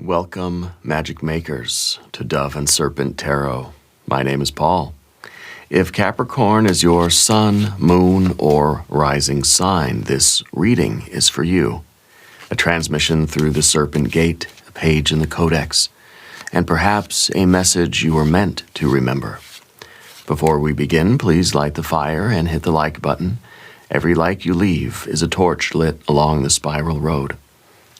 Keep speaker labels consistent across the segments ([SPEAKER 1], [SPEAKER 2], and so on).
[SPEAKER 1] Welcome, magic makers, to Dove and Serpent Tarot. My name is Paul. If Capricorn is your sun, moon, or rising sign, this reading is for you. A transmission through the Serpent Gate, a page in the Codex, and perhaps a message you were meant to remember. Before we begin, please light the fire and hit the like button. Every like you leave is a torch lit along the spiral road.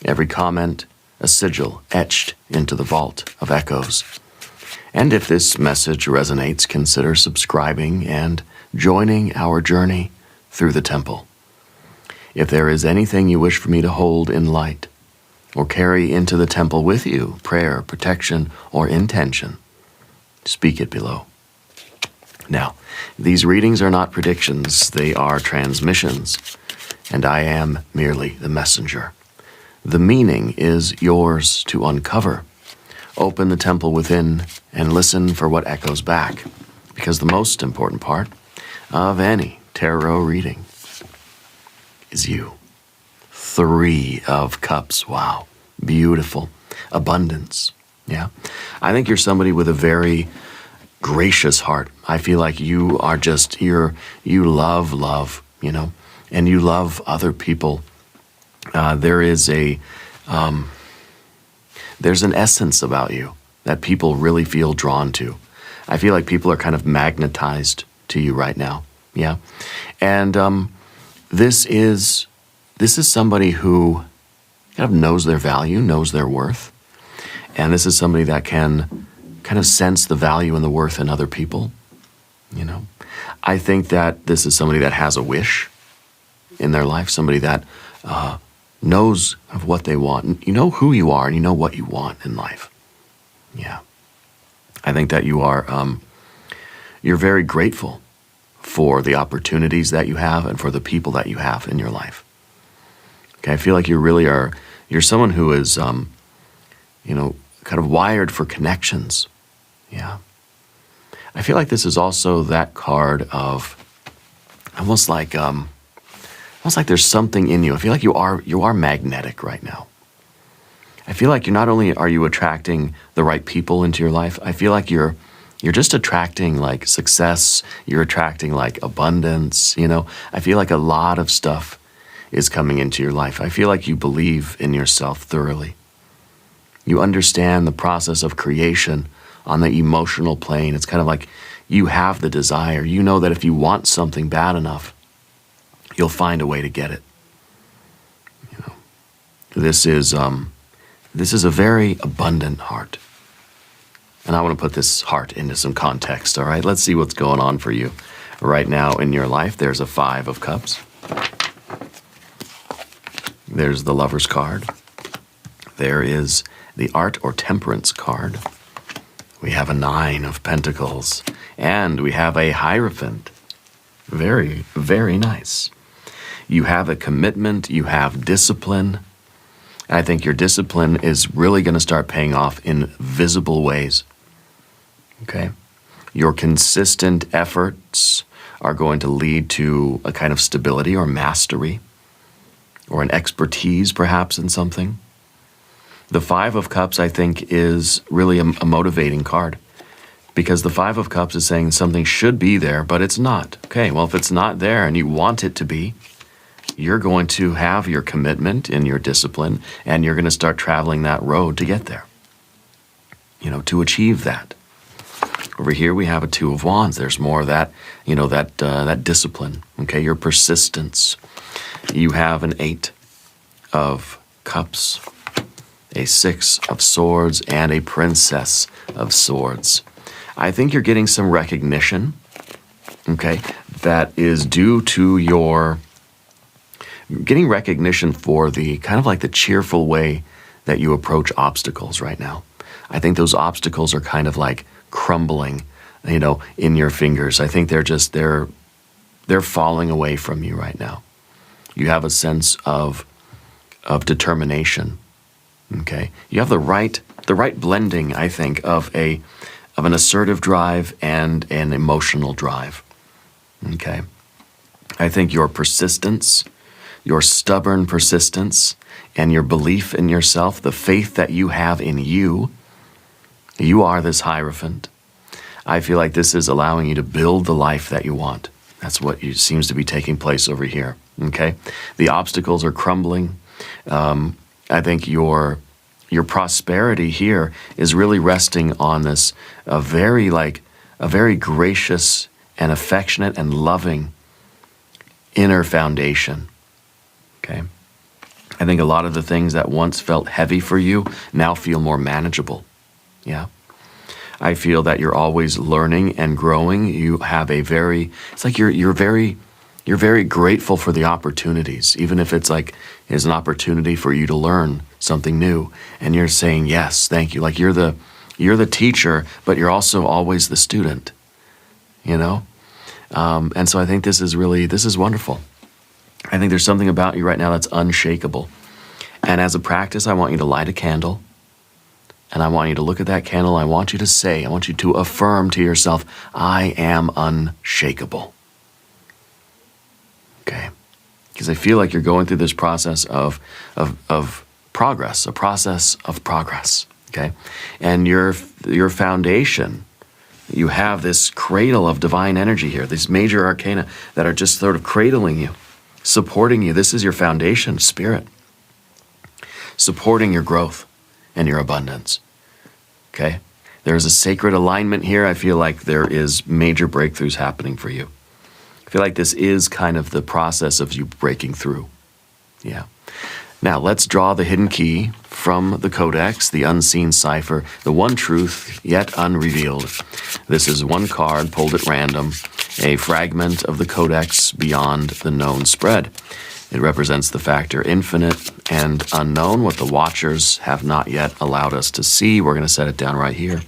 [SPEAKER 1] Every comment, a sigil etched into the vault of echoes. And if this message resonates, consider subscribing and joining our journey through the temple. If there is anything you wish for me to hold in light or carry into the temple with you, prayer, protection, or intention, speak it below. Now, these readings are not predictions, they are transmissions, and I am merely the messenger. The meaning is yours to uncover. Open the temple within and listen for what echoes back, because the most important part of any tarot reading is you. 3 of Cups. Wow. Beautiful. Abundance. Yeah. I think you're somebody with a very gracious heart. I feel like you are just, you love, and you love other people. There's an essence about you that people really feel drawn to. I feel like people are kind of magnetized to you right now. Yeah. And this is somebody who kind of knows their value, knows their worth. And this is somebody that can kind of sense the value and the worth in other people. I think that this is somebody that has a wish in their life, somebody that knows of what they want. You know who you are and you know what you want in life. Yeah. I think that you are, you're very grateful for the opportunities that you have and for the people that you have in your life. Okay, I feel like you really are, you're someone who is, kind of wired for connections. Yeah. I feel like this is also that card of almost like there's something in you. I feel like you are magnetic right now. I feel like you're not only are you attracting the right people into your life, I feel like you're just attracting like success, you're attracting like abundance, I feel like a lot of stuff is coming into your life. I feel like you believe in yourself thoroughly. You understand the process of creation on the emotional plane. It's kind of like you have the desire. You know that if you want something bad enough, you'll find a way to get it. This is a very abundant heart. And I want to put this heart into some context, all right? Let's see what's going on for you right now in your life. There's a 5 of Cups. There's the Lover's card. There is the Art or Temperance card. We have a 9 of Pentacles. And we have a Hierophant. Very, very nice. You have a commitment, you have discipline. I think your discipline is really going to start paying off in visible ways. Okay? Your consistent efforts are going to lead to a kind of stability or mastery, or an expertise perhaps in something. The 5 of Cups, I think, is really a motivating card. Because the 5 of Cups is saying something should be there, but it's not. Okay, well, if it's not there and you want it to be, you're going to have your commitment and your discipline, and you're going to start traveling that road to get there, to achieve that. Over here we have a 2 of Wands. There's more of that, that discipline, okay, your persistence. You have an 8 of Cups, a 6 of Swords, and a Princess of Swords. I think you're getting some recognition, okay, that is due to your getting recognition for the kind of like the cheerful way that you approach obstacles right now. I think those obstacles are kind of like crumbling, in your fingers. I think they're falling away from you right now. You have a sense of determination, okay? You have the right blending, I think, of an assertive drive and an emotional drive, okay? I think your persistence your stubborn persistence, and your belief in yourself, the faith that you have in you. You are this hierophant. I feel like this is allowing you to build the life that you want. That's what seems to be taking place over here, okay? The obstacles are crumbling. I think your prosperity here is really resting on this, a very gracious and affectionate and loving inner foundation, okay? I think a lot of the things that once felt heavy for you now feel more manageable, yeah? I feel that you're always learning and growing. You have it's like you're very grateful for the opportunities, even if it's an opportunity for you to learn something new. And you're saying, yes, thank you. Like you're the teacher, but you're also always the student, you know? And so I think this is wonderful. I think there's something about you right now that's unshakable. And as a practice, I want you to light a candle. And I want you to look at that candle. I want you to affirm to yourself, I am unshakable. Okay? Because I feel like you're going through this process of progress, a process of progress. Okay? And your foundation, you have this cradle of divine energy here, these major arcana that are just sort of cradling you, supporting you. This is your foundation, spirit, supporting your growth and your abundance. Okay? There's a sacred alignment here. I feel like there is major breakthroughs happening for you. I feel like this is kind of the process of you breaking through. Yeah. Now, let's draw the hidden key from the codex, the unseen cipher, the one truth yet unrevealed. This is one card pulled at random, a fragment of the codex beyond the known spread. It represents the factor infinite and unknown, what the watchers have not yet allowed us to see. We're going to set it down right here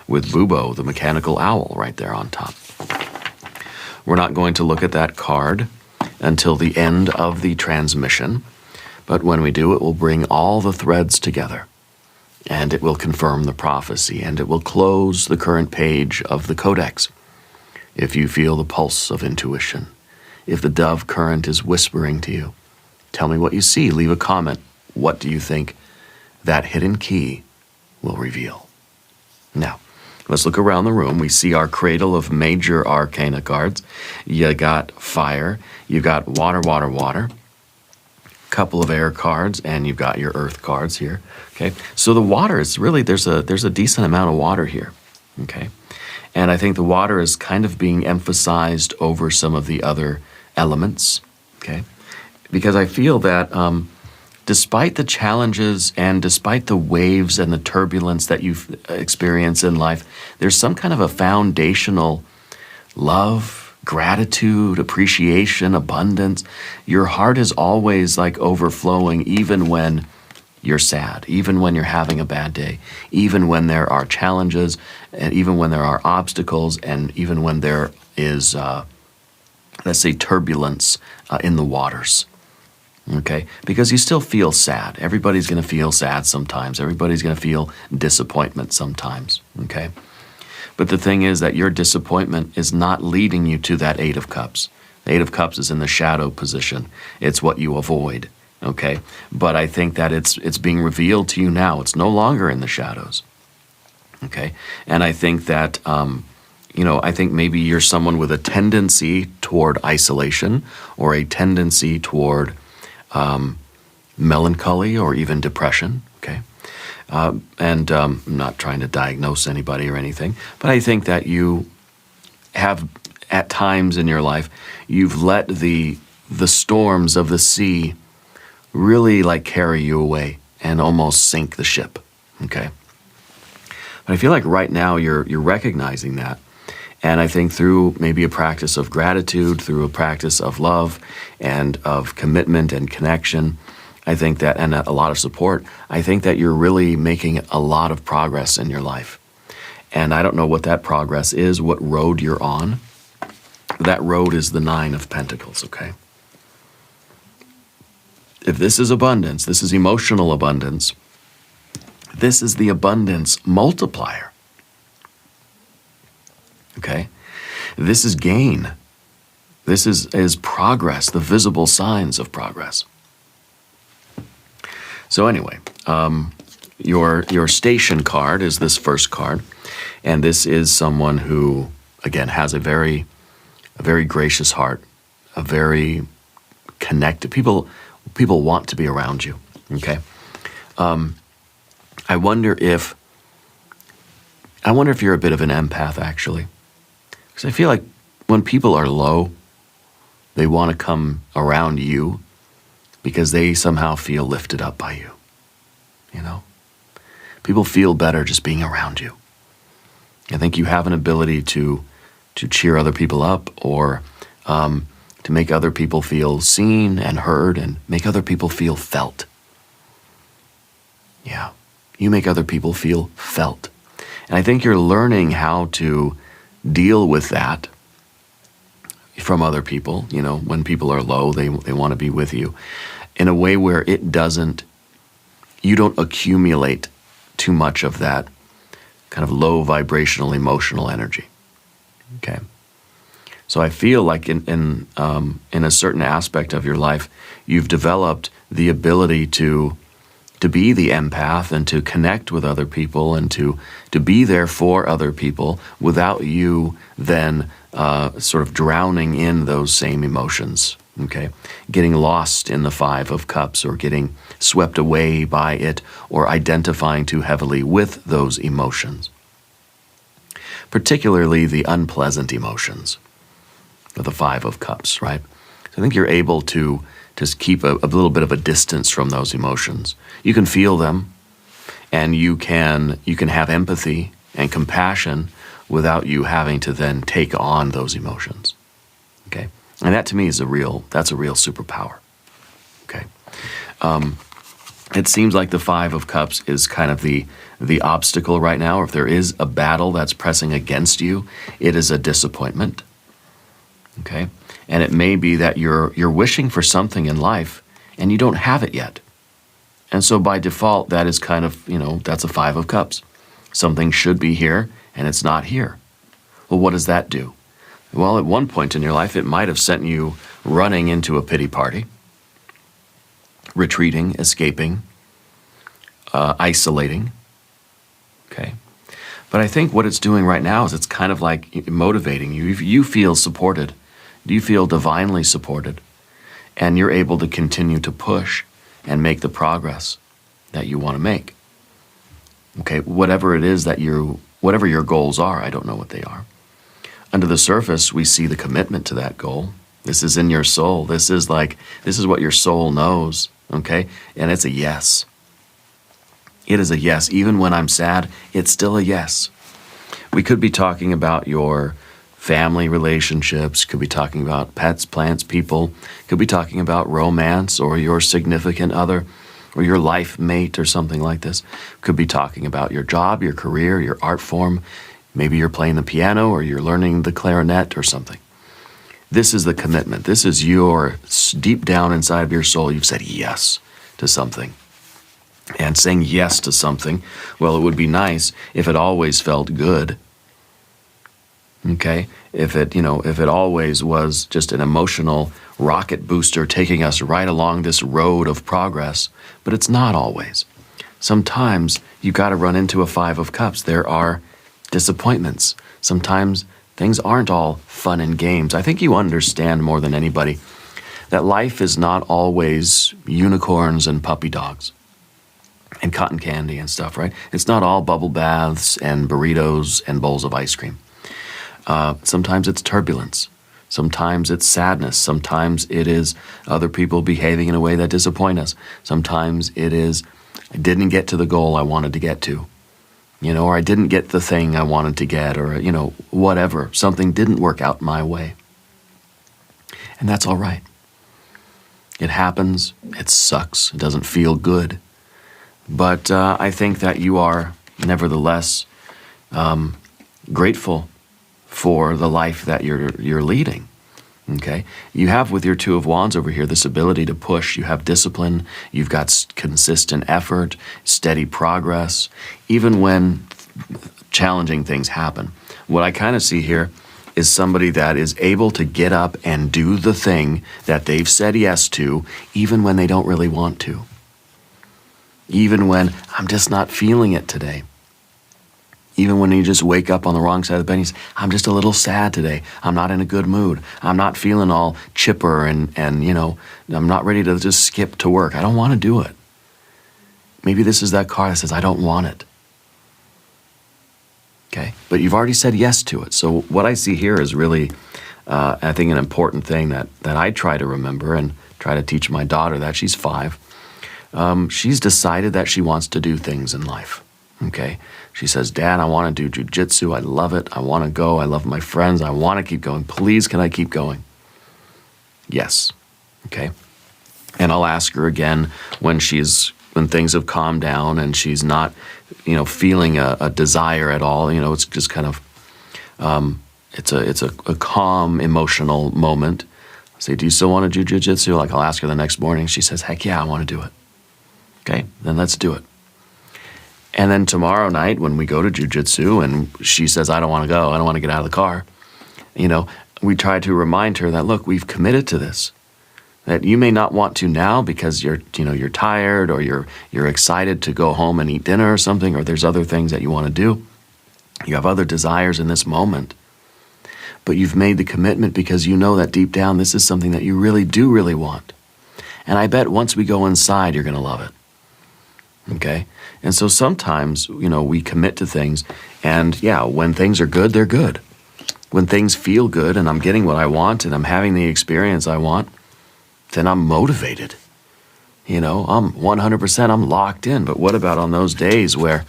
[SPEAKER 1] with Bubo, the mechanical owl, right there on top. We're not going to look at that card until the end of the transmission, but when we do, it will bring all the threads together, and it will confirm the prophecy, and it will close the current page of the codex. If you feel the pulse of intuition, if the dove current is whispering to you, tell me what you see. Leave a comment. What do you think that hidden key will reveal? Now, let's look around the room. We see our cradle of major arcana cards. You got fire, you got water, water, water, couple of air cards, and you've got your earth cards here. Okay, so the water is really, there's a decent amount of water here. Okay, and I think the water is kind of being emphasized over some of the other elements, okay? Because I feel that despite the challenges and despite the waves and the turbulence that you experience in life, there's some kind of a foundational love, gratitude, appreciation, abundance. Your heart is always like overflowing, even when you're sad, even when you're having a bad day, even when there are challenges, and even when there are obstacles, and even when there is let's say turbulence in the waters, okay? Because you still feel sad. Everybody's going to feel sad sometimes. Everybody's going to feel disappointment sometimes, okay? But the thing is that your disappointment is not leading you to that Eight of Cups. The Eight of Cups is in the shadow position. It's what you avoid, okay? But I think that it's being revealed to you now. It's no longer in the shadows, okay? And I think that I think maybe you're someone with a tendency toward isolation or a tendency toward melancholy or even depression, okay? I'm not trying to diagnose anybody or anything, but I think that you have, at times in your life, you've let the storms of the sea really like carry you away and almost sink the ship, okay? But I feel like right now you're recognizing that. And I think through maybe a practice of gratitude, through a practice of love and of commitment and connection, I think that, and a lot of support, I think that you're really making a lot of progress in your life. And I don't know what that progress is, what road you're on. That road is the Nine of Pentacles, okay? If this is abundance, this is emotional abundance, this is the abundance multiplier. Okay? This is gain. This is progress, the visible signs of progress. So anyway, your station card is this first card, and this is someone who, again, has a very gracious heart, a very connected. People want to be around you. Okay, I wonder if you're a bit of an empath, actually, because I feel like when people are low, they want to come around you because they somehow feel lifted up by you. You know, people feel better just being around you. I think you have an ability to cheer other people up, or to make other people feel seen and heard, and make other people feel felt. Yeah, you make other people feel felt. And I think you're learning how to deal with that from other people. You know, when people are low, they want to be with you in a way where you don't accumulate too much of that kind of low vibrational emotional energy. Okay. So I feel like in a certain aspect of your life, you've developed the ability to be the empath and to connect with other people and to be there for other people without you then sort of drowning in those same emotions. Okay, getting lost in the Five of Cups, or getting swept away by it, or identifying too heavily with those emotions, particularly the unpleasant emotions of the Five of Cups, right? So I think you're able to just keep a little bit of a distance from those emotions. You can feel them, and you can have empathy and compassion without you having to then take on those emotions. Okay, and that to me is a real superpower. Okay, it seems like the Five of Cups is kind of the obstacle right now. Or if there is a battle that's pressing against you, it is a disappointment. Okay, and it may be that you're wishing for something in life and you don't have it yet. And so by default, that is kind of, that's a Five of Cups. Something should be here and it's not here. Well, what does that do? Well, at one point in your life, it might have sent you running into a pity party, retreating, escaping, isolating. Okay. But I think what it's doing right now is it's kind of like motivating you. You feel supported. You feel divinely supported. And you're able to continue to push and make the progress that you want to make. Okay, whatever it is whatever your goals are, I don't know what they are. Under the surface, we see the commitment to that goal. This is in your soul. This is what your soul knows, okay? And it's a yes. It is a yes. Even when I'm sad, it's still a yes. We could be talking about your family relationships, could be talking about pets, plants, people, could be talking about romance or your significant other or your life mate or something like this. Could be talking about your job, your career, your art form. Maybe you're playing the piano or you're learning the clarinet or something. This is the commitment. This is your deep down inside of your soul. You've said yes to something. And saying yes to something, well, it would be nice if it always felt good. Okay? If it always was just an emotional rocket booster taking us right along this road of progress, but it's not always. Sometimes you got to run into a Five of Cups. There are disappointments. Sometimes things aren't all fun and games. I think you understand more than anybody that life is not always unicorns and puppy dogs and cotton candy and stuff, right? It's not all bubble baths and burritos and bowls of ice cream. Sometimes it's turbulence. Sometimes it's sadness. Sometimes it is other people behaving in a way that disappoint us. Sometimes it is, I didn't get to the goal I wanted to get to. Or I didn't get the thing I wanted to get, or, whatever. Something didn't work out my way. And that's all right. It happens. It sucks. It doesn't feel good. But I think that you are, nevertheless, grateful for the life that you're leading. Okay? You have, with your Two of Wands over here, this ability to push. You have discipline. You've got consistent effort, steady progress, even when challenging things happen. What I kind of see here is somebody that is able to get up and do the thing that they've said yes to, even when they don't really want to. Even when I'm just not feeling it today. Even when you just wake up on the wrong side of the bed and you say, I'm just a little sad today. I'm not in a good mood. I'm not feeling all chipper and I'm not ready to just skip to work. I don't want to do it. Maybe this is that card that says, I don't want it. Okay, but you've already said yes to it. So what I see here is really, I think, an important thing that I try to remember and try to teach my daughter that she's 5. She's decided that she wants to do things in life. Okay, she says, Dad, I want to do jujitsu. I love it. I want to go. I love my friends. I want to keep going. Please, can I keep going? Yes. Okay. And I'll ask her again when things have calmed down and she's not, feeling a desire at all. It's just kind of, it's a calm emotional moment. I say, do you still want to do jujitsu? Like, I'll ask her the next morning. She says, heck yeah, I want to do it. Okay, then let's do it. And then tomorrow night when we go to jujitsu and she says, I don't want to go, I don't want to get out of the car, we try to remind her that, look, we've committed to this. That you may not want to now because you're tired or you're excited to go home and eat dinner or something, or there's other things that you want to do. You have other desires in this moment. But you've made the commitment because you know that deep down this is something that you really do really want. And I bet once we go inside, you're going to love it. Okay? And so sometimes, we commit to things and when things are good, they're good. When things feel good and I'm getting what I want and I'm having the experience I want, then I'm motivated. I'm 100%, I'm locked in. But what about on those days where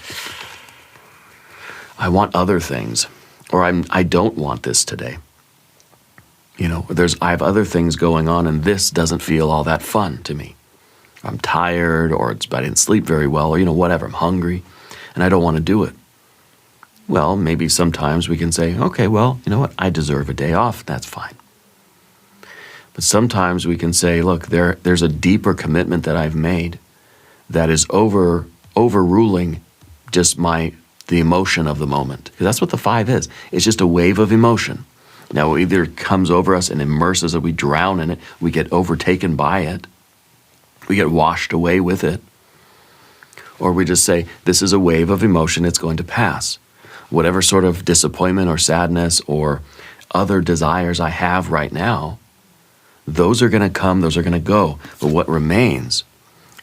[SPEAKER 1] I want other things or I don't want this today? I have other things going on and this doesn't feel all that fun to me. I'm tired or I didn't sleep very well or whatever, I'm hungry and I don't want to do it. Well, maybe sometimes we can say, okay, well, you know what? I deserve a day off. That's fine. But sometimes we can say, look, there's a deeper commitment that I've made that is overruling just the emotion of the moment. Because that's what the 5 is. It's just a wave of emotion. Now, it either comes over us and immerses us, we drown in it, we get overtaken by it, we get washed away with it, or we just say, this is a wave of emotion, it's going to pass. Whatever sort of disappointment or sadness or other desires I have right now, those are going to come, those are going to go. But what remains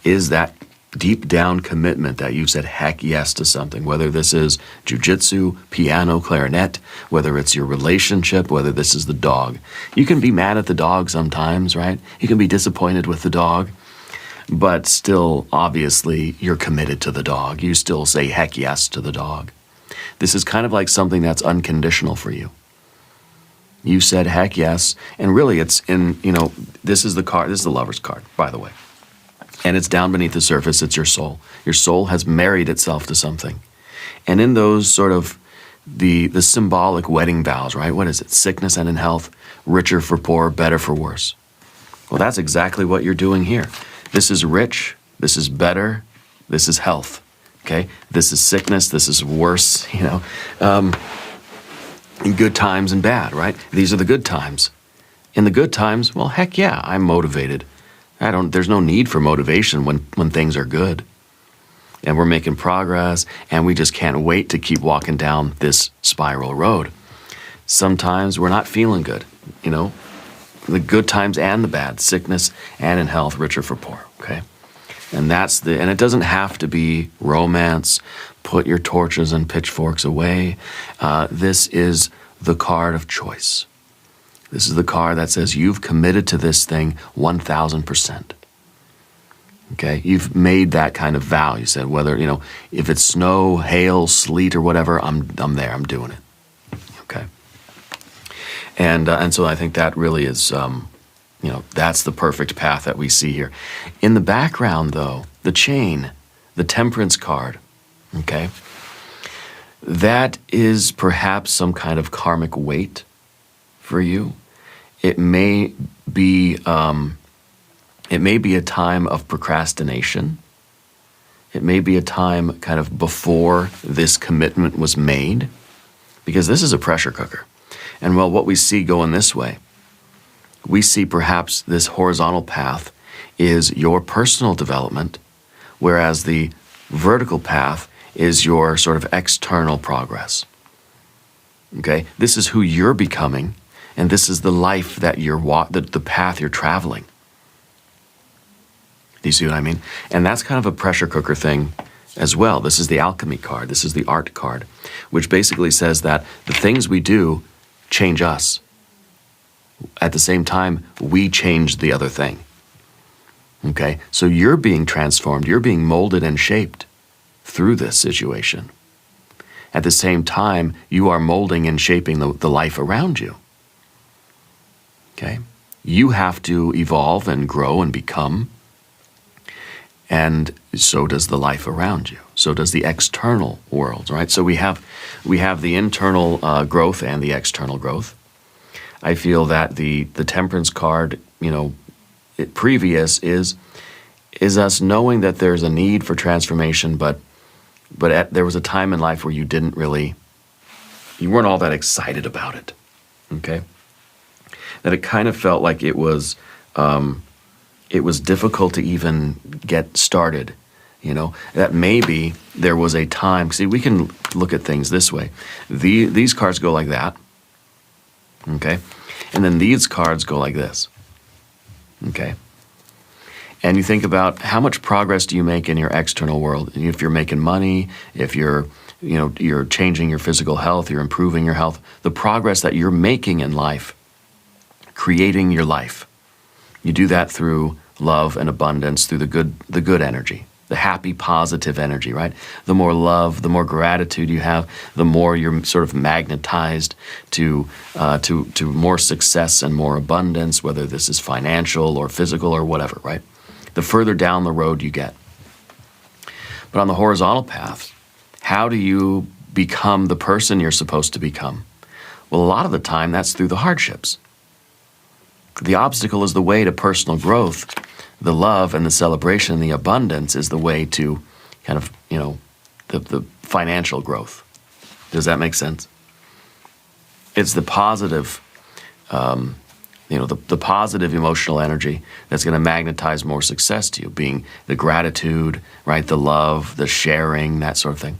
[SPEAKER 1] is that deep down commitment that you said heck yes to something, whether this is jujitsu, piano, clarinet, whether it's your relationship, whether this is the dog. You can be mad at the dog sometimes, right? You can be disappointed with the dog, but still, obviously, you're committed to the dog. You still say heck yes to the dog. This is kind of like something that's unconditional for you. You said heck yes, and really it's in, this is the card, this is the Lover's card, by the way. And it's down beneath the surface, it's your soul. Your soul has married itself to something. And in those sort of the symbolic wedding vows, right? What is it? Sickness and in health, richer for poor, better for worse. Well, that's exactly what you're doing here. This is rich, this is better, this is health, okay? This is sickness, this is worse, in good times and bad, right? These are the good times. In the good times, well, heck yeah, I'm motivated. There's no need for motivation when things are good. And we're making progress, and we just can't wait to keep walking down this spiral road. Sometimes we're not feeling good, the good times and the bad, sickness and in health, richer for poor, okay? And and it doesn't have to be romance. Put your torches and pitchforks away. This is the card of choice. This is the card that says you've committed to this thing 1,000%. Okay, you've made that kind of vow. You said whether if it's snow, hail, sleet, or whatever, I'm there. I'm doing it. Okay, and so I think that really is that's the perfect path that we see here. In the background, though, the chain, the Temperance card. Okay, that is perhaps some kind of karmic weight for you. It may be a time of procrastination. It may be a time kind of before this commitment was made, because this is a pressure cooker. And well, what we see going this way, we see perhaps this horizontal path is your personal development, whereas the vertical path is your sort of external progress. Okay? This is who you're becoming, and this is the life that the path you're traveling. Do you see what I mean? And that's kind of a pressure cooker thing as well. This is the alchemy card. This is the art card, which basically says that the things we do change us. At the same time, we change the other thing. Okay? So you're being transformed. You're being molded and shaped through this situation. At the same time, you are molding and shaping the life around you. Okay? You have to evolve and grow and become, and so does the life around you. So does the external world, right? So we have the internal growth and the external growth. I feel that the temperance card, previous is us knowing that there's a need for transformation, but there was a time in life where you weren't all that excited about it, okay? That it kind of felt like it was difficult to even get started, that maybe there was a time. See, we can look at things this way. These cards go like that, okay? And then these cards go like this, okay? And you think about how much progress do you make in your external world? If you're making money, if you're changing your physical health, you're improving your health, the progress that you're making in life, creating your life. You do that through love and abundance, through the good energy, the happy, positive energy, right? The more love, the more gratitude you have, the more you're sort of magnetized to more success and more abundance, whether this is financial or physical or whatever, right? The further down the road you get. But on the horizontal path, how do you become the person you're supposed to become? Well, a lot of the time that's through the hardships. The obstacle is the way to personal growth. The love and the celebration and the abundance is the way to kind of, the financial growth. Does that make sense? It's the positive, the positive emotional energy that's going to magnetize more success to you, being the gratitude, right? The love, the sharing, that sort of thing.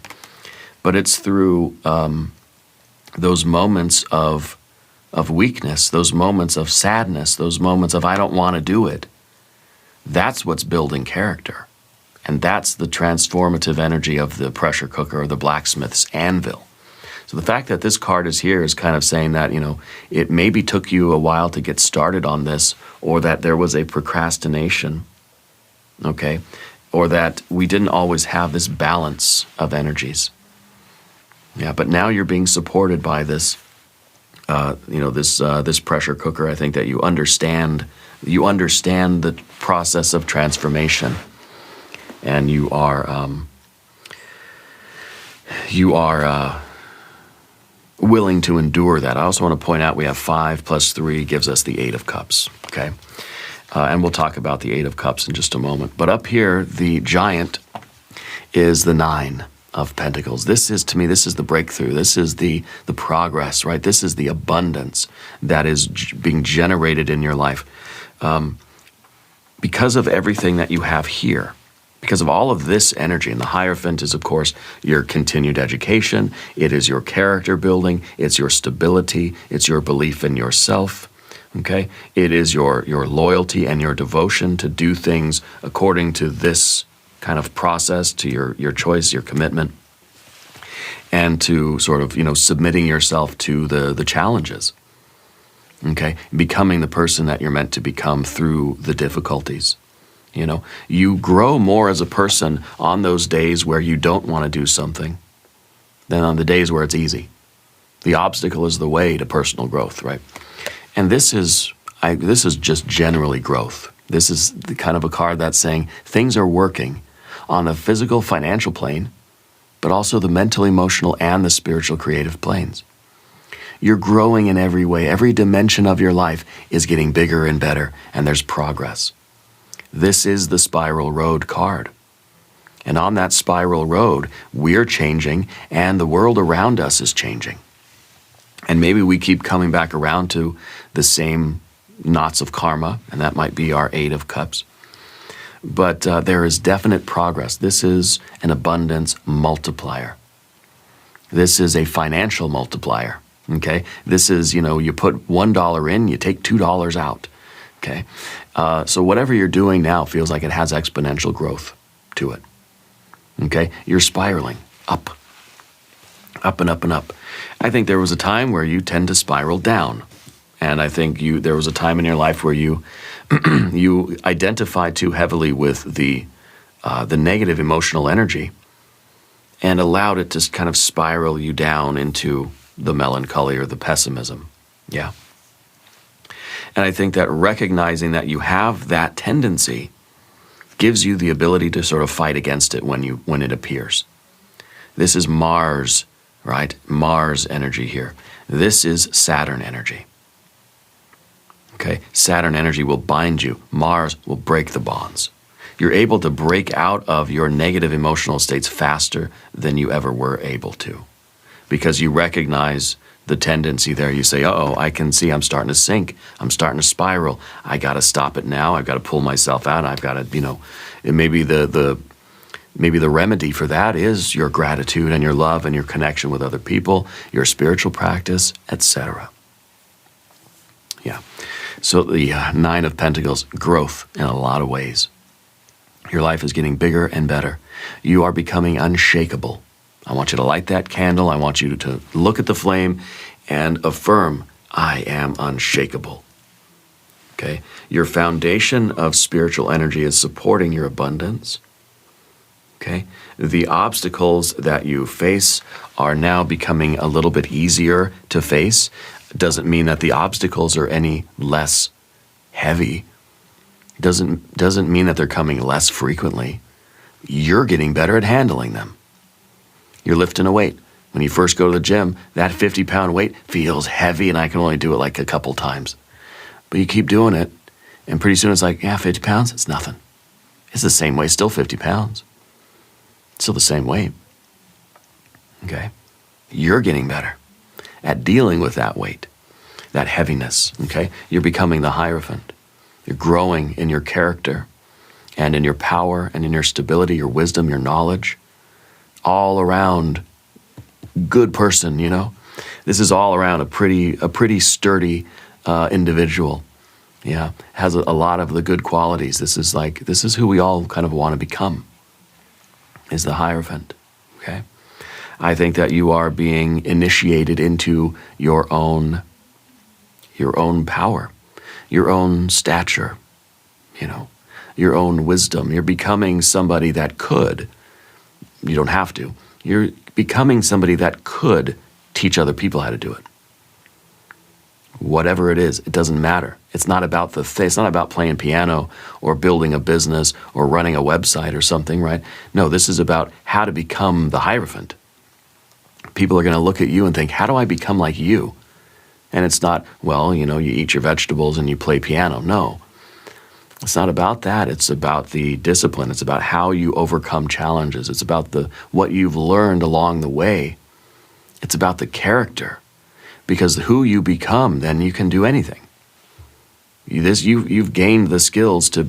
[SPEAKER 1] But it's through those moments of weakness, those moments of sadness, those moments of I don't want to do it. That's what's building character. And that's the transformative energy of the pressure cooker or the blacksmith's anvil. So the fact that this card is here is kind of saying that, it maybe took you a while to get started on this, or that there was a procrastination, okay? Or that we didn't always have this balance of energies. Yeah, but now you're being supported by this this pressure cooker. I think that you understand the process of transformation, and you are willing to endure that. I also want to point out we have 5 plus 3 gives us the 8 of Cups. Okay, and we'll talk about the 8 of Cups in just a moment. But up here, the giant is the 9 of Pentacles. This is the breakthrough. This is the progress, right? This is the abundance that is being generated in your life. Because of everything that you have here, because of all of this energy. And the hierophant is, of course, your continued education. It is your character building. It's your stability. It's your belief in yourself. Okay? It is your loyalty and your devotion to do things according to this kind of process, to your choice, your commitment, and to sort of, submitting yourself to the challenges. Okay? Becoming the person that you're meant to become through the difficulties. You grow more as a person on those days where you don't want to do something than on the days where it's easy. The obstacle is the way to personal growth, right? And this is just generally growth. This is the kind of a card that's saying things are working on the physical, financial plane, but also the mental, emotional, and the spiritual, creative planes. You're growing in every way. Every dimension of your life is getting bigger and better, and there's progress. This is the spiral road card. And on that spiral road, we're changing, and the world around us is changing. And maybe we keep coming back around to the same knots of karma, and that might be our 8 of Cups. But there is definite progress. This is an abundance multiplier. This is a financial multiplier, okay? This is, you put $1 in, you take $2 out, okay? So whatever you're doing now feels like it has exponential growth to it, okay? You're spiraling up, up and up and up. I think there was a time where you tend to spiral down. And I think there was a time in your life where you you identified too heavily with the negative emotional energy and allowed it to kind of spiral you down into the melancholy or the pessimism. Yeah. And I think that recognizing that you have that tendency gives you the ability to sort of fight against it when it appears. This is Mars, right? Mars energy here. This is Saturn energy. Okay, Saturn energy will bind you. Mars will break the bonds. You're able to break out of your negative emotional states faster than you ever were able to, because you recognize the tendency there. You say, uh-oh, I can see I'm starting to sink. I'm starting to spiral. I got to stop it now. I've got to pull myself out. I've got to, maybe the remedy for that is your gratitude and your love and your connection with other people, your spiritual practice, etc. Yeah. So the 9 of Pentacles, growth in a lot of ways. Your life is getting bigger and better. You are becoming unshakable. I want you to light that candle. I want you to look at the flame and affirm, I am unshakable. Okay? Your foundation of spiritual energy is supporting your abundance. Okay? The obstacles that you face are now becoming a little bit easier to face. Doesn't mean that the obstacles are any less heavy. Doesn't mean that they're coming less frequently. You're getting better at handling them. You're lifting a weight. When you first go to the gym, that 50-pound weight feels heavy, and I can only do it like a couple times. But you keep doing it, and pretty soon it's like, 50 pounds, it's nothing. It's the same weight, still 50 pounds. Still the same weight. Okay? You're getting better at dealing with that weight, that heaviness, okay? You're becoming the hierophant. You're growing in your character and in your power and in your stability, your wisdom, your knowledge. All around good person, This is all around a pretty sturdy individual. Yeah, has a lot of the good qualities. This is who we all kind of want to become, is the hierophant, okay? I think that you are being initiated into your own power, your own stature, your own wisdom. You're becoming somebody that could, you don't have to, you're becoming somebody that could teach other people how to do it. Whatever it is, it doesn't matter. It's not about it's not about playing piano or building a business or running a website or something, right? No, this is about how to become the hierophant. People are going to look at you and think, how do I become like you? And it's not, you eat your vegetables and you play piano. No, it's not about that. It's about the discipline. It's about how you overcome challenges. It's about what you've learned along the way. It's about the character, because who you become, then you can do anything. You've gained the skills to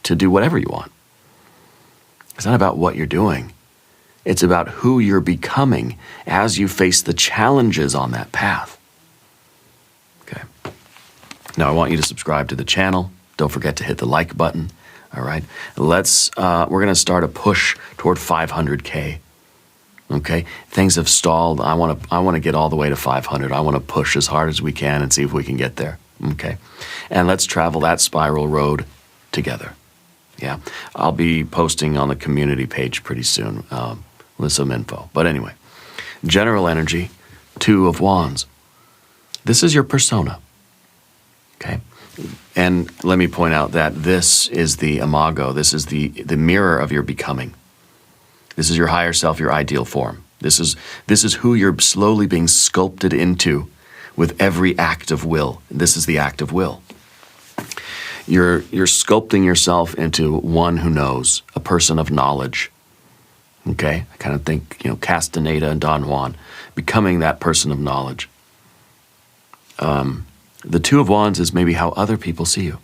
[SPEAKER 1] do whatever you want. It's not about what you're doing. It's about who you're becoming as you face the challenges on that path. Okay. Now I want you to subscribe to the channel. Don't forget to hit the like button. All right. We're going to start a push toward 500K. Okay. Things have stalled. I want to get all the way to 500. I want to push as hard as we can and see if we can get there. Okay. And let's travel that spiral road together. Yeah. I'll be posting on the community page pretty soon with some info. But anyway, general energy, 2 of Wands. This is your persona. Okay. And let me point out that this is the imago. This is the mirror of your becoming. This is your higher self, your ideal form. This is who you're slowly being sculpted into with every act of will. This is the act of will. You're sculpting yourself into one who knows, a person of knowledge. Okay? I kind of think, Castaneda and Don Juan, becoming that person of knowledge. The Two of Wands is maybe how other people see you.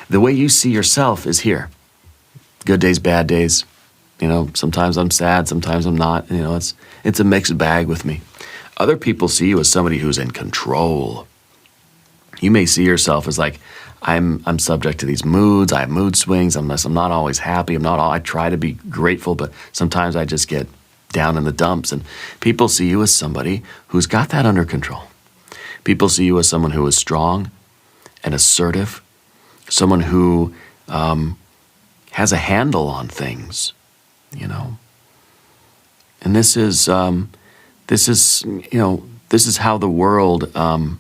[SPEAKER 1] The way you see yourself is here. Good days, bad days. You know, sometimes I'm sad, sometimes I'm not. You know, it's a mixed bag with me. Other people see you as somebody who's in control. You may see yourself as like, I'm subject to these moods. I have mood swings. I'm not always happy. I try to be grateful, but sometimes I just get down in the dumps. And people see you as somebody who's got that under control. People see you as someone who is strong and assertive, someone who has a handle on things, you know. And this is how the world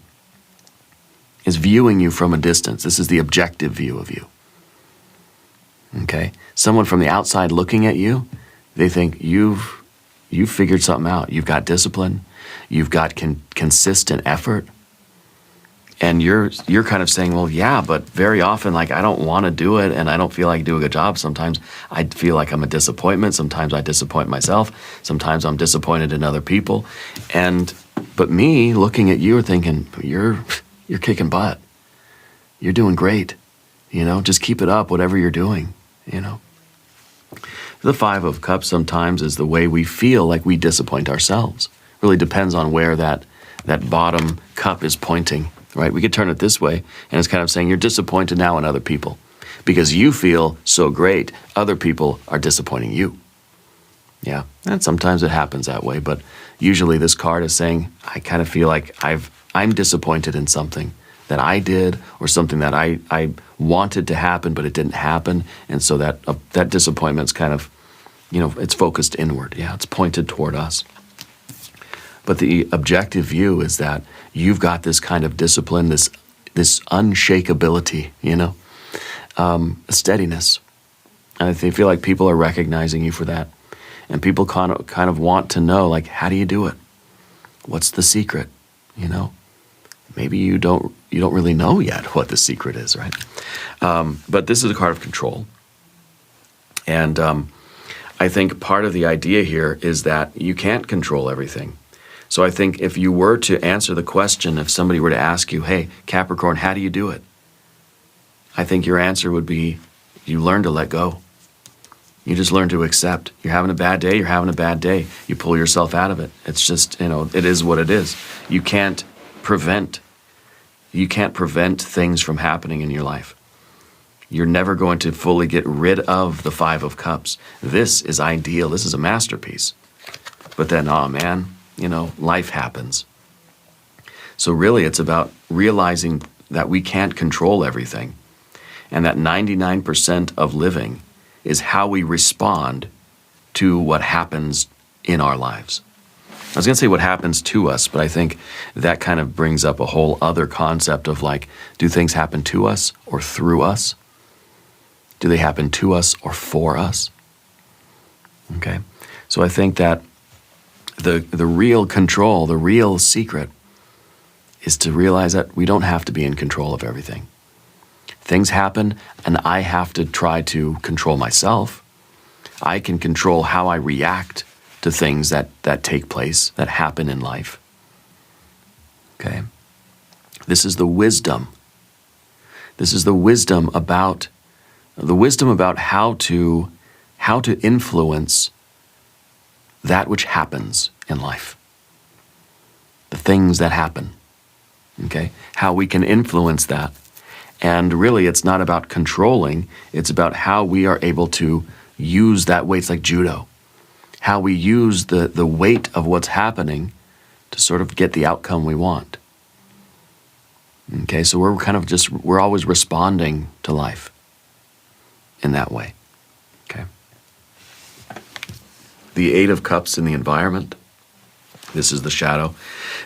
[SPEAKER 1] is viewing you from a distance. This is the objective view of you. Okay? Someone from the outside looking at you, they think you've figured something out. You've got discipline. You've got consistent effort. And you're kind of saying, well, yeah, but very often, like, I don't want to do it, and I don't feel like I do a good job. Sometimes I feel like I'm a disappointment. Sometimes I disappoint myself. Sometimes I'm disappointed in other people. But me looking at you are thinking, you're kicking butt. You're doing great. You know, just keep it up, whatever you're doing, you know. The Five of Cups sometimes is the way we feel like we disappoint ourselves. Really depends on where that bottom cup is pointing, right? We could turn it this way, and it's kind of saying you're disappointed now in other people because you feel so great, other people are disappointing you. Yeah, and sometimes it happens that way, but usually this card is saying, I kind of feel like I'm disappointed in something that I did or something that I wanted to happen, but it didn't happen. And so that disappointment's kind of, you know, it's focused inward. Yeah, it's pointed toward us. But the objective view is that you've got this kind of discipline, this unshakability, you know, a steadiness. And I feel like people are recognizing you for that. And people kind of want to know, like, how do you do it? What's the secret, you know? Maybe you don't really know yet what the secret is, right? But this is a card of control. And I think part of the idea here is that you can't control everything. So I think if you were to answer the question, if somebody were to ask you, hey, Capricorn, how do you do it? I think your answer would be, you learn to let go. You just learn to accept. You're having a bad day, you're having a bad day. You pull yourself out of it. It's just, you know, it is what it is. You can't prevent things from happening in your life. You're never going to fully get rid of the Five of Cups. This is ideal. This is a masterpiece. But then, oh man, you know, life happens. So really it's about realizing that we can't control everything, and that 99% of living is how we respond to what happens in our lives. I was going to say what happens to us, but I think that kind of brings up a whole other concept of, like, do things happen to us or through us? Do they happen to us or for us? Okay, so I think that the real control, the real secret is to realize that we don't have to be in control of everything. Things happen, and I have to try to control myself. I can control how I react to things that take place, that happen in life. Okay? This is the wisdom. This is the wisdom about how to influence that which happens in life. The things that happen. Okay? How we can influence that. And really, it's not about controlling, it's about how we are able to use that weight. It's like judo. How we use the weight of what's happening to sort of get the outcome we want. Okay, so we're always responding to life in that way. Okay. The Eight of Cups in the environment. This is the shadow.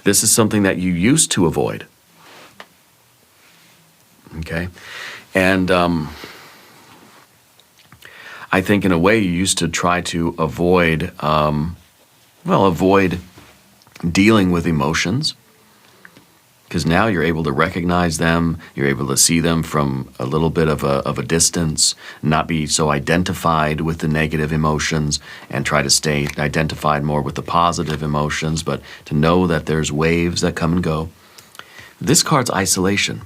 [SPEAKER 1] This is something that you used to avoid. Okay, and I think in a way you used to try to avoid dealing with emotions, because now you're able to recognize them, you're able to see them from a little bit of a distance, not be so identified with the negative emotions, and try to stay identified more with the positive emotions, but to know that there's waves that come and go. This card's isolation.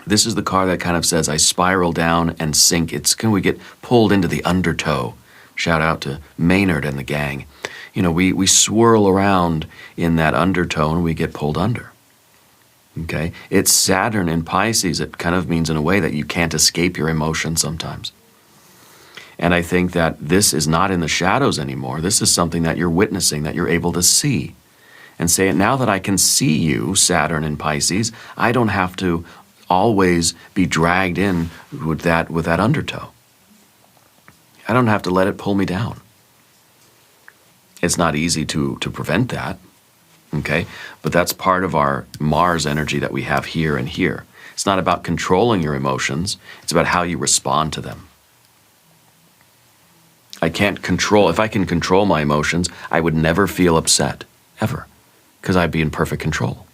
[SPEAKER 1] This is the card that kind of says, I spiral down and sink. Can we get pulled into the undertow? Shout out to Maynard and the gang. You know, we swirl around in that undertow and we get pulled under. Okay? It's Saturn in Pisces. It kind of means in a way that you can't escape your emotions sometimes. And I think that this is not in the shadows anymore. This is something that you're witnessing, that you're able to see. And say, now that I can see you, Saturn in Pisces, I don't have to always be dragged in with that undertow. I don't have to let it pull me down. It's not easy to prevent that, okay? But that's part of our Mars energy that we have here and here. It's not about controlling your emotions. It's about how you respond to them. If I can control my emotions, I would never feel upset, ever, because I'd be in perfect control.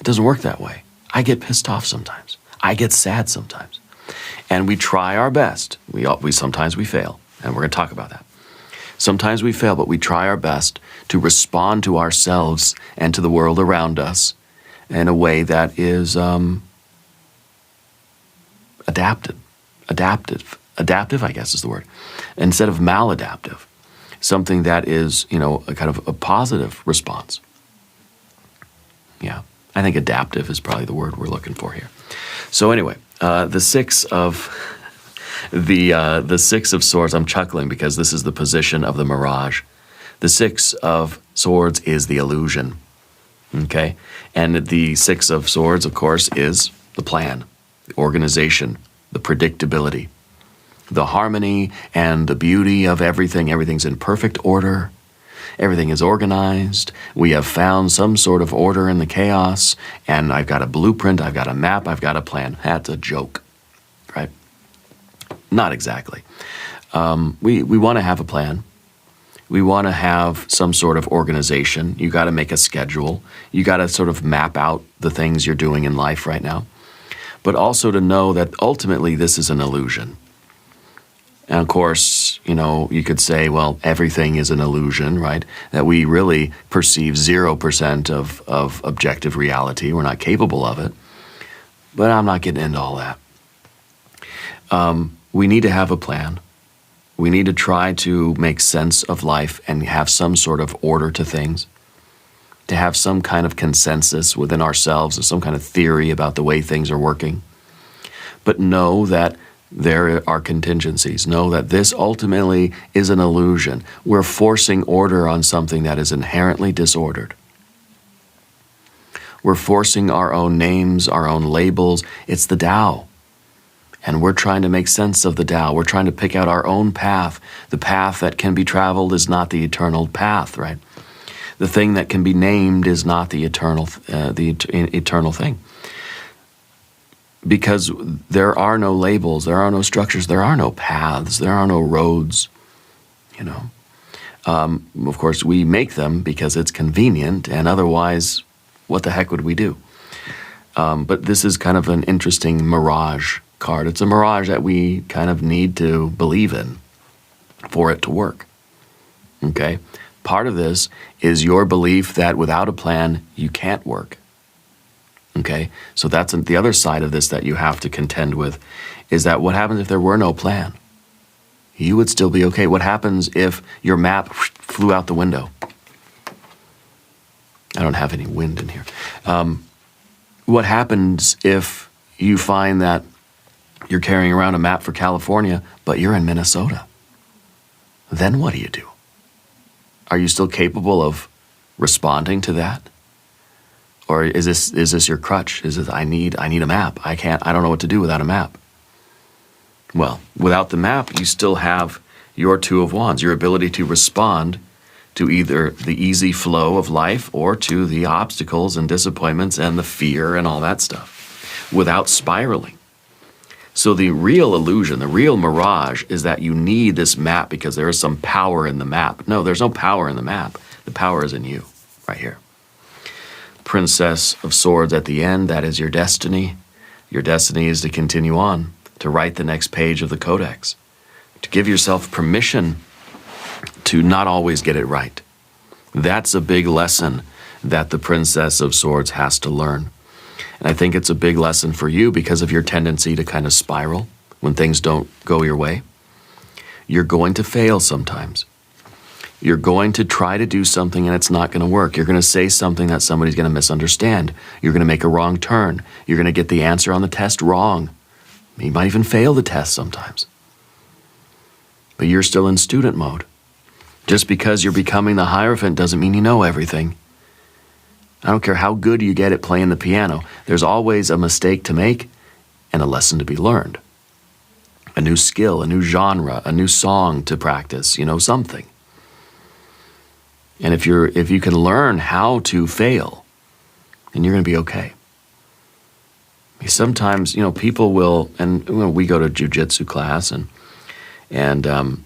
[SPEAKER 1] It doesn't work that way. I get pissed off sometimes. I get sad sometimes. And we try our best. Sometimes we fail, and we're going to talk about that. Sometimes we fail, but we try our best to respond to ourselves and to the world around us in a way that is adaptive, I guess is the word, instead of maladaptive. Something that is, a kind of a positive response. Yeah, I think adaptive is probably the word we're looking for here. So anyway, the Six of Swords, I'm chuckling because this is the position of the mirage. The Six of Swords is the illusion, okay? And the Six of Swords, of course, is the plan, the organization, the predictability, the harmony and the beauty of everything. Everything's in perfect order. Everything is organized. We have found some sort of order in the chaos, and I've got a blueprint, I've got a map, I've got a plan. That's a joke, right? Not exactly. We want to have a plan. We want to have some sort of organization. You got to make a schedule. You got to sort of map out the things you're doing in life right now. But also to know that ultimately this is an illusion. And of course, you could say, well, everything is an illusion, right? That we really perceive 0% of objective reality. We're not capable of it. But I'm not getting into all that. We need to have a plan. We need to try to make sense of life and have some sort of order to things, to have some kind of consensus within ourselves and some kind of theory about the way things are working. But know that there are contingencies. Know that this ultimately is an illusion. We're forcing order on something that is inherently disordered. We're forcing our own names, our own labels. It's the Tao. And we're trying to make sense of the Tao. We're trying to pick out our own path. The path that can be traveled is not the eternal path, right? The thing that can be named is not the eternal thing. Because there are no labels, there are no structures, there are no paths, there are no roads, Of course, we make them because it's convenient, and otherwise, what the heck would we do? But this is kind of an interesting mirage card. It's a mirage that we kind of need to believe in for it to work, okay? Part of this is your belief that without a plan, you can't work. Okay, so that's the other side of this that you have to contend with, is that what happens if there were no plan? You would still be okay. What happens if your map flew out the window? I don't have any wind in here. What happens if you find that you're carrying around a map for California, but you're in Minnesota? Then what do you do? Are you still capable of responding to that? Or is this your crutch? Is it I need a map? I don't know what to do without a map. Well, without the map, you still have your Two of Wands, your ability to respond to either the easy flow of life or to the obstacles and disappointments and the fear and all that stuff without spiraling. So the real illusion, the real mirage is that you need this map because there is some power in the map. No, there's no power in the map. The power is in you, right here. Princess of Swords at the end, that is your destiny. Your destiny is to continue on, to write the next page of the Codex, to give yourself permission to not always get it right. That's a big lesson that the Princess of Swords has to learn. And I think it's a big lesson for you because of your tendency to kind of spiral when things don't go your way. You're going to fail sometimes. You're going to try to do something and it's not going to work. You're going to say something that somebody's going to misunderstand. You're going to make a wrong turn. You're going to get the answer on the test wrong. You might even fail the test sometimes. But you're still in student mode. Just because you're becoming the hierophant doesn't mean you know everything. I don't care how good you get at playing the piano. There's always a mistake to make and a lesson to be learned. A new skill, a new genre, a new song to practice, something. And if you can learn how to fail, then you're going to be okay. Sometimes, people will, and we go to jiu-jitsu class, and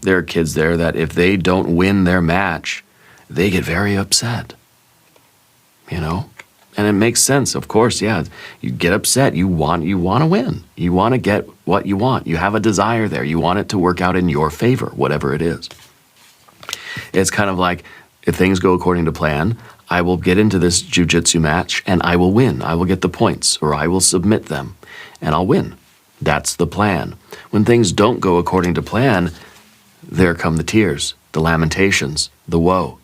[SPEAKER 1] there are kids there that if they don't win their match, they get very upset. And it makes sense, of course, yeah. You get upset, you want to win. You want to get what you want. You have a desire there. You want it to work out in your favor, whatever it is. It's kind of like, if things go according to plan, I will get into this jiu-jitsu match and I will win. I will get the points, or I will submit them and I'll win. That's the plan. When things don't go according to plan, there come the tears, the lamentations, the woe.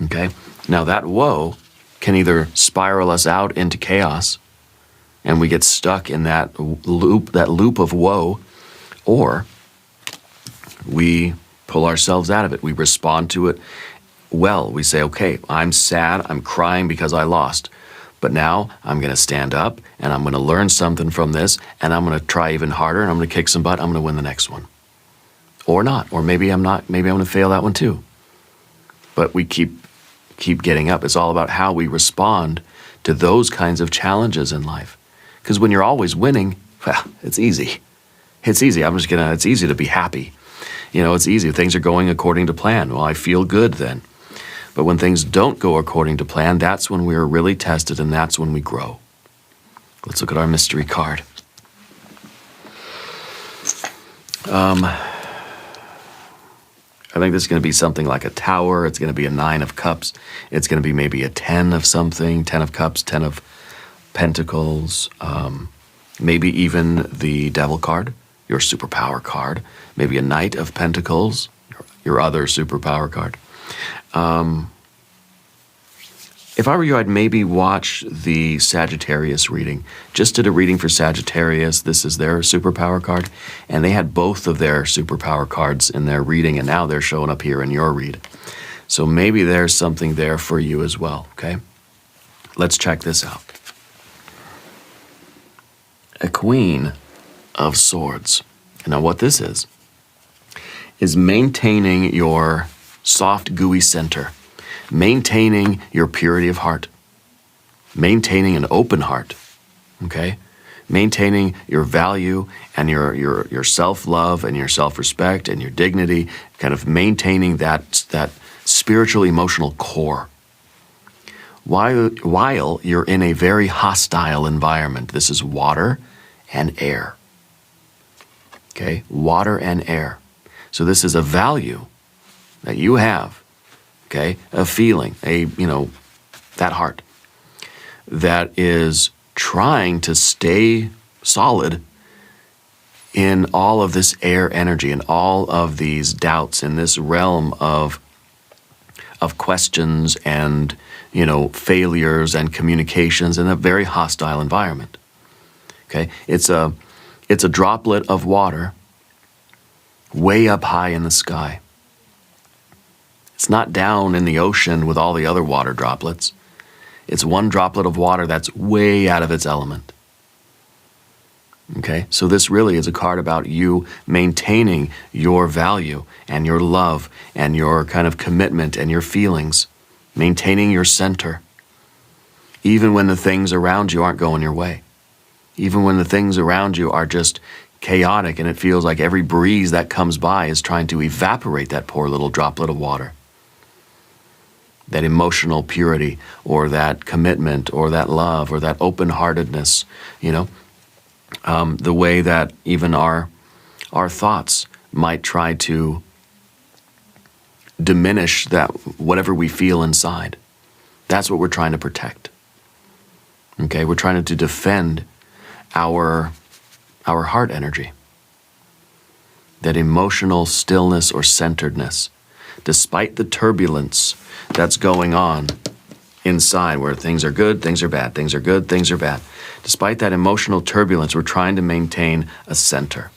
[SPEAKER 1] Okay? Now that woe can either spiral us out into chaos and we get stuck in that loop of woe, or we pull ourselves out of it. We respond to it well. We say, okay, I'm sad, I'm crying because I lost. But now I'm going to stand up and I'm going to learn something from this and I'm going to try even harder and I'm going to kick some butt. I'm going to win the next one. Or not. Or maybe I'm not. Maybe I'm going to fail that one too. But we keep getting up. It's all about how we respond to those kinds of challenges in life. Because when you're always winning, well, it's easy. It's easy. It's easy to be happy. It's easy. Things are going according to plan. Well, I feel good then. But when things don't go according to plan, that's when we're really tested and that's when we grow. Let's look at our mystery card. I think this is going to be something like a tower. It's going to be a 9 of cups. It's going to be maybe a 10 of something, 10 of cups, 10 of pentacles, maybe even the devil card, your superpower card, maybe a knight of pentacles, your other superpower card. If I were you, I'd maybe watch the Sagittarius reading. Just did a reading for Sagittarius. This is their superpower card. And they had both of their superpower cards in their reading, and now they're showing up here in your read. So maybe there's something there for you as well, okay? Let's check this out. A Queen of Swords. Now what this is maintaining your soft, gooey center, maintaining your purity of heart, maintaining an open heart, okay? Maintaining your value and your self-love and your self-respect and your dignity, kind of maintaining that spiritual, emotional core. While you're in a very hostile environment. This is water and air, okay? Water and air. So this is a value that you have, okay? A feeling, that heart that is trying to stay solid in all of this air energy and all of these doubts in this realm of questions and, failures and communications in a very hostile environment, okay? It's a droplet of water way up high in the sky. It's not down in the ocean with all the other water droplets. It's one droplet of water that's way out of its element. Okay, so this really is a card about you maintaining your value and your love and your kind of commitment and your feelings, maintaining your center, even when the things around you aren't going your way, even when the things around you are just chaotic and it feels like every breeze that comes by is trying to evaporate that poor little droplet of water. That emotional purity or that commitment or that love or that open-heartedness, the way that even our thoughts might try to diminish that whatever we feel inside. That's what we're trying to protect. Okay, we're trying to defend our heart energy. That emotional stillness or centeredness, despite the turbulence that's going on inside, where things are good, things are bad, things are good, things are bad. Despite that emotional turbulence, we're trying to maintain a center.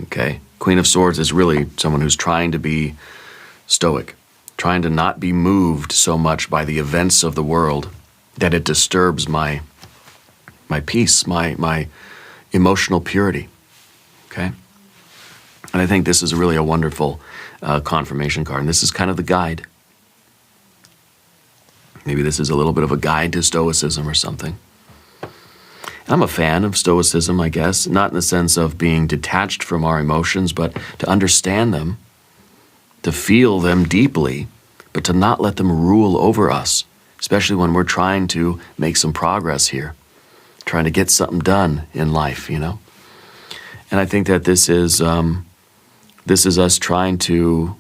[SPEAKER 1] Okay, Queen of Swords is really someone who's trying to be stoic, trying to not be moved so much by the events of the world that it disturbs my peace, my emotional purity. Okay? And I think this is really a wonderful confirmation card. And this is kind of the guide. Maybe this is a little bit of a guide to Stoicism or something. And I'm a fan of Stoicism, I guess, not in the sense of being detached from our emotions, but to understand them, to feel them deeply, but to not let them rule over us, especially when we're trying to make some progress here, trying to get something done in life, you know? And I think that this is us trying to,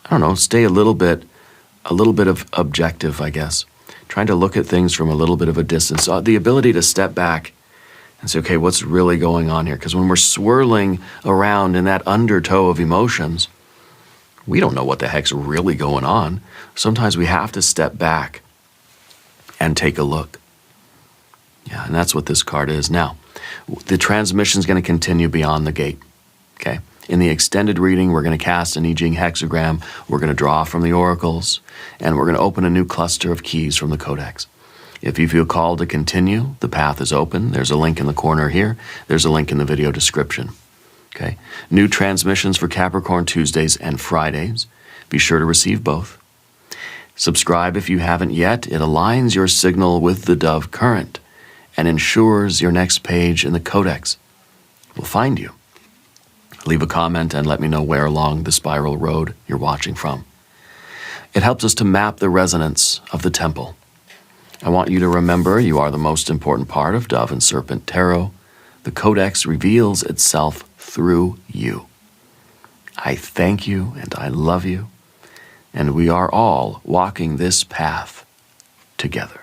[SPEAKER 1] I don't know, stay a little bit of objective, I guess. Trying to look at things from a little bit of a distance. The ability to step back and say, okay, what's really going on here? Because when we're swirling around in that undertow of emotions, we don't know what the heck's really going on. Sometimes we have to step back and take a look. Yeah, and that's what this card is. Now, the transmission is going to continue beyond the gate, okay? In the extended reading, we're going to cast an I Ching hexagram, we're going to draw from the oracles, and we're going to open a new cluster of keys from the codex. If you feel called to continue, the path is open. There's a link in the corner here. There's a link in the video description. Okay? New transmissions for Capricorn Tuesdays and Fridays. Be sure to receive both. Subscribe if you haven't yet. It aligns your signal with the dove current and ensures your next page in the codex will find you. Leave a comment and let me know where along the spiral road you're watching from. It helps us to map the resonance of the temple. I want you to remember you are the most important part of Dove and Serpent Tarot. The codex reveals itself through you. I thank you and I love you, and we are all walking this path together.